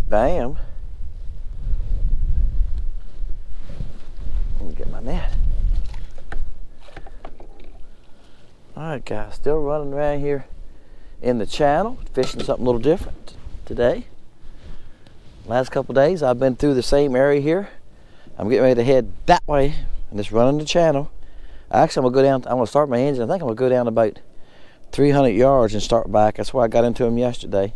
Bam. Let me get my net. Alright guys, still running around here in the channel, fishing something a little different today. Last couple days I've been through the same area here. I'm getting ready to head that way and just running the channel. Actually, I'm gonna go down, I'm gonna start my engine. I think I'm gonna go down about 300 yards and start back. That's where I got into him yesterday.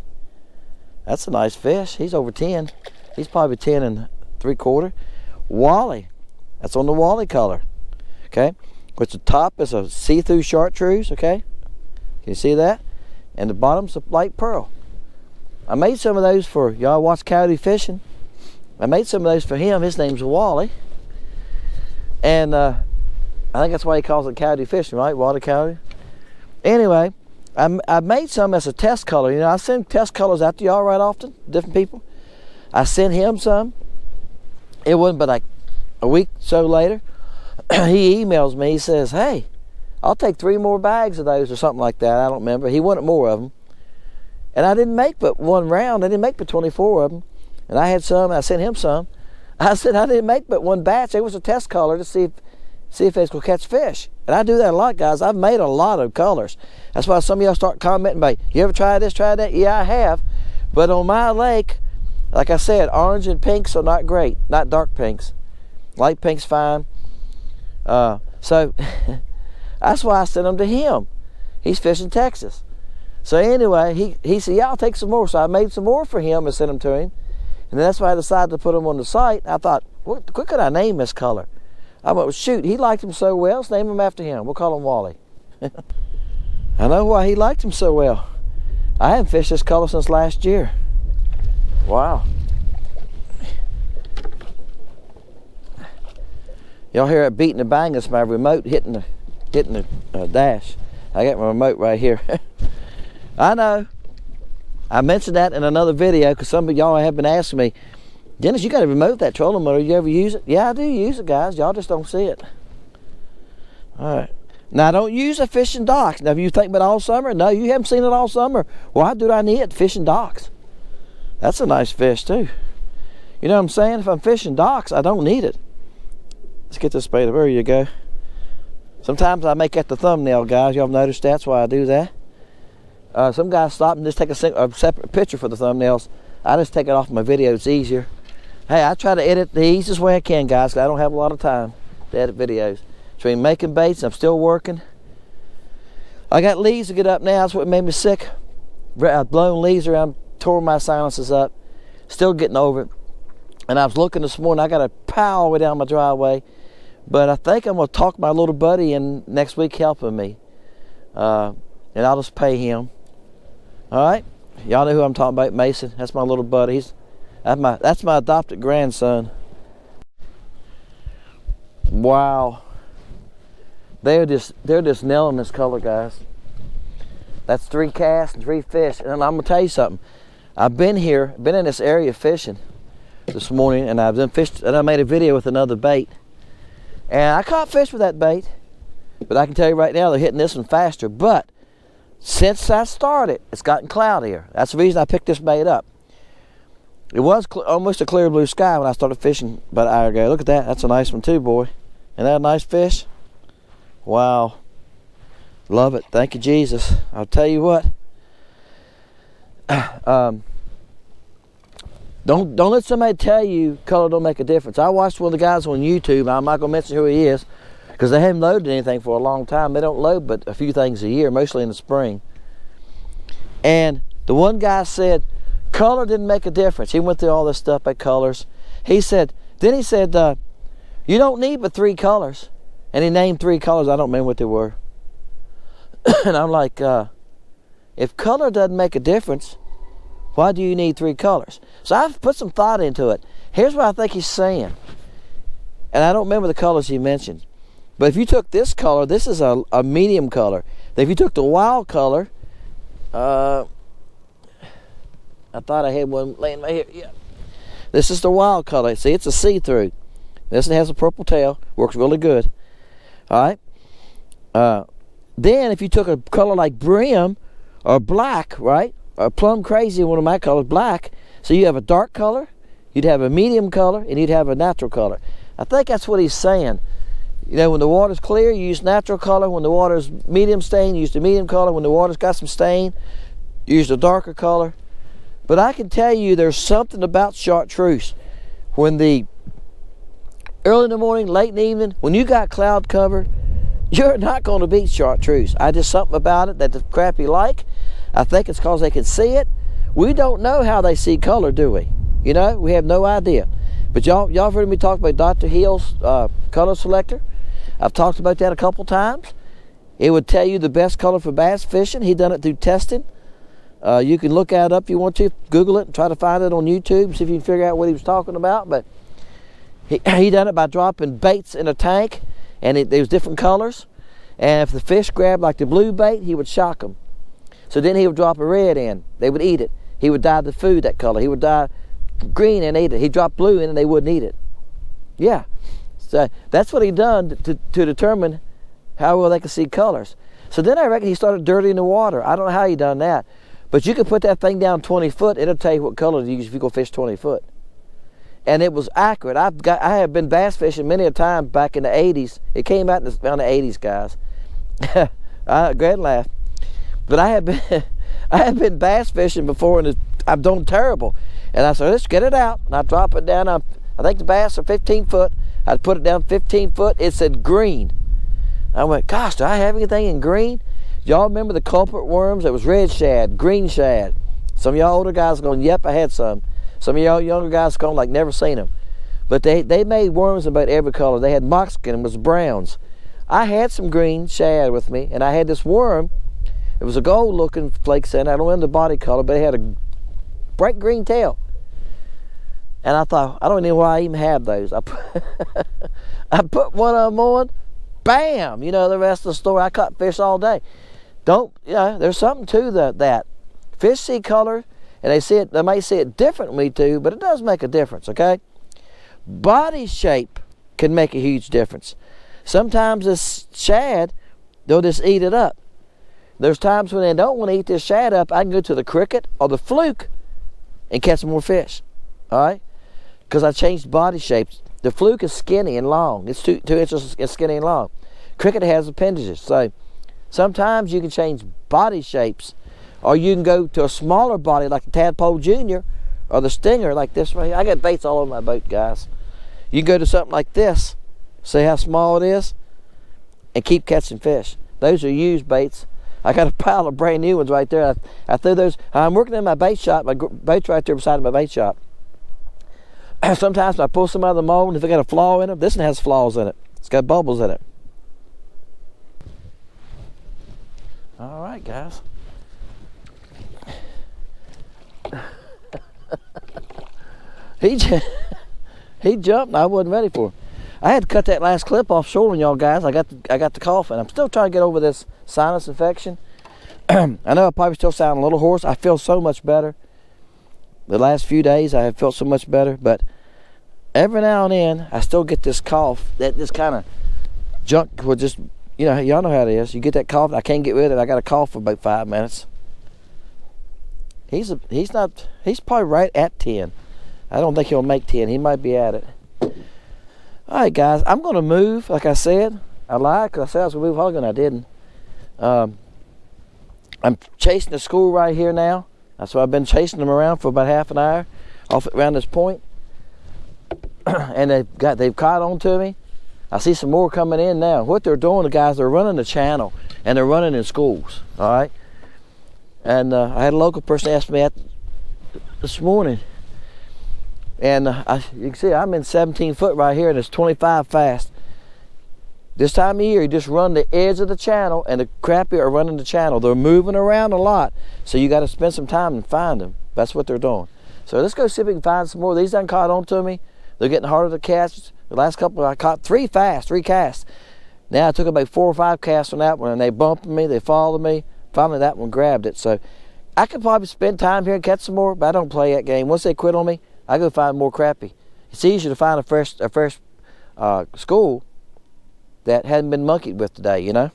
That's a nice fish. He's over 10. He's probably 10 3/4. Wally. That's on the Wally color. Okay. Which the top is a see-through chartreuse. Okay. Can you see that? And the bottom's a light pearl. I made some of those for y'all watch coyote fishing. I made some of those for him. His name's Wally. And I think that's why he calls it coyote fishing, right? Water coyote. Anyway, I made some as a test color. You know, I send test colors out to y'all right often, different people. I sent him some. It wasn't but like a week or so later, he emails me. He says, hey, I'll take 3 more bags of those or something like that. I don't remember. He wanted more of them. And I didn't make but 1 round. I didn't make but 24 of them. And I had some, and I sent him some. I said I didn't make but 1 batch. It was a test color to see if it's gonna catch fish. And I do that a lot, guys. I've made a lot of colors. That's why some of y'all start commenting about, you ever tried this, tried that? Yeah, I have. But on my lake, like I said, orange and pinks are not great. Not dark pinks. Light pink's fine. So that's why I sent them to him. He's fishing Texas. So anyway, he said, yeah, I'll take some more. So I made some more for him and sent them to him. And that's why I decided to put them on the site. I thought, what could I name this color? I went, well, shoot, he liked him so well, let's name him after him. We'll call him Wally. I know why he liked him so well. I haven't fished this color since last year. Wow. Y'all hear it beating the bang? It's my remote hitting the dash. I got my remote right here. I know. I mentioned that in another video because some of y'all have been asking me, Dennis, you got to remote that trolling motor. You ever use it? Yeah, I do use it, guys. Y'all just don't see it. All right. Now, I don't use a fishing docks. Now, if you think about all summer, no, you haven't seen it all summer. Why do I need it? Fishing docks. That's a nice fish, too. You know what I'm saying? If I'm fishing docks, I don't need it. Let's get this bait. There you go. Sometimes I make that the thumbnail, guys. Y'all noticed that's why I do that. Some guys stop and just take a separate picture for the thumbnails. I just take it off my video. It's easier. Hey, I try to edit the easiest way I can, guys, because I don't have a lot of time to edit videos. Between making baits, I'm still working. I got leaves to get up now. That's what made me sick. I've blown leaves around, tore my sinuses up. Still getting over it. And I was looking this morning. I got a pile all the way down my driveway. But I think I'm going to talk my little buddy in next week helping me. And I'll just pay him. All right? Y'all know who I'm talking about, Mason. That's my little buddy. That's my adopted grandson. Wow. They're just nailing this color, guys. That's 3 casts and 3 fish. And I'm gonna tell you something. I've been in this area fishing this morning, and I've done fished, and I made a video with another bait. And I caught fish with that bait. But I can tell you right now, they're hitting this one faster. But since I started, it's gotten cloudier. That's the reason I picked this bait up. It was almost a clear blue sky when I started fishing about an hour ago. Look at that. That's a nice one too, boy. Isn't that a nice fish? Wow. Love it. Thank you, Jesus. I'll tell you what. Don't let somebody tell you color don't make a difference. I watched one of the guys on YouTube. I'm not going to mention who he is, because they haven't loaded anything for a long time. They don't load but a few things a year, mostly in the spring. And the one guy said, color didn't make a difference. He went through all this stuff about colors. He said, you don't need but 3 colors. And he named 3 colors. I don't remember what they were. And I'm like, if color doesn't make a difference, why do you need 3 colors? So I've put some thought into it. Here's what I think he's saying. And I don't remember the colors he mentioned. But if you took this color, this is a medium color. If you took the wild color, I thought I had one laying right here. Yeah. This is the wild color. See, it's a see-through. This one has a purple tail. Works really good. All right. Then if you took a color like brim or black, right? Or plum crazy, one of my colors, black. So you have a dark color, you'd have a medium color, and you'd have a natural color. I think that's what he's saying. You know, when the water's clear, you use natural color. When the water's medium stain, you use the medium color. When the water's got some stain, you use the darker color. But I can tell you there's something about chartreuse. When the early in the morning, late in the evening, when you got cloud cover, you're not going to beat chartreuse. Just something about it that the crappie like. I think it's because they can see it. We don't know how they see color, do we? You know, we have no idea. But y'all heard me talk about Dr. Hill's color selector. I've talked about that a couple times. It would tell you the best color for bass fishing. He done it through testing. You can look that up if you want to. Google it and try to find it on YouTube. See if you can figure out what he was talking about. But he done it by dropping baits in a tank, and there's different colors. And if the fish grabbed like the blue bait, he would shock them. So then he would drop a red in. They would eat it. He would dye the food that color. He would dye green and eat it. He'd drop blue in and they wouldn't eat it. Yeah. So that's what he done to determine how well they could see colors. So then I reckon he started dirtying the water. I don't know how he done that. But you could put that thing down 20 foot. It'll tell you what color to use if you go fish 20 foot. And it was accurate. I have been bass fishing many a time back in the 80s. It came out around the 80s, guys. Go ahead and laugh. But I have been bass fishing before, and I've done terrible. And I said, let's get it out. And I drop it down. I think the bass are 15 foot. I'd put it down 15 foot. It said green. I went, gosh, do I have anything in green? Y'all remember the culprit worms? It was red shad, green shad. Some of y'all older guys are going, yep, I had some. Some of y'all younger guys are going like never seen them. But they made worms about every color. They had moxskin, it was browns. I had some green shad with me, and I had this worm. It was a gold-looking flake sand. I don't remember the body color, but it had a bright green tail. And I thought, I don't know why I even have those. I put one of them on, bam! You know the rest of the story. I caught fish all day. There's something to that. Fish see color, and they may see it differently too, but it does make a difference, okay? Body shape can make a huge difference. Sometimes this shad, they'll just eat it up. There's times when they don't want to eat this shad up, I can go to the cricket or the fluke and catch more fish, all right? Because I changed body shapes. The fluke is skinny and long. It's 2 inches skinny and long. Cricket has appendages. So sometimes you can change body shapes, or you can go to a smaller body like the Tadpole Jr. or the Stinger like this right here. I got baits all over my boat, guys. You can go to something like this. See how small it is? And keep catching fish. Those are used baits. I got a pile of brand new ones right there. I threw those. I'm working in my bait shop. My bait's right there beside my bait shop. Sometimes I pull some out of the mold, and if it got a flaw in it, this one has flaws in it. It's got bubbles in it. All right, guys. He jumped, and I wasn't ready for him. I had to cut that last clip off short on y'all guys. I got the coughing. I'm still trying to get over this sinus infection. I know I probably still sound a little hoarse. I feel so much better. The last few days I have felt so much better, but every now and then I still get this cough, that this kind of junk will just, y'all know how it is. You get that cough, I can't get rid of it. I got a cough for about 5 minutes. He's probably right at 10. I don't think he'll make 10. He might be at it. All right, guys, I'm going to move, like I said. I lied because I said I was going to move Hogan. I didn't. I'm chasing the school right here now. That's why I've been chasing them around for about half an hour off around this point. And they've caught on to me. I see some more coming in now. What they're doing, the guys, they're running the channel, and they're running in schools, all right? And I had a local person ask me that this morning. And you can see I'm in 17 foot right here, and it's 25 fast. This time of year, you just run the edge of the channel, and the crappie are running the channel. They're moving around a lot, so you got to spend some time and find them. That's what they're doing. So let's go see if we can find some more. These done caught on to me. They're getting harder to catch. The last couple, I caught 3 casts. Now I took about 4 or 5 casts on that one, and they bumped me, they followed me. Finally, that one grabbed it. So I could probably spend time here and catch some more, but I don't play that game. Once they quit on me, I go find more crappie. It's easier to find a fresh school that hadn't been monkeyed with today, you know.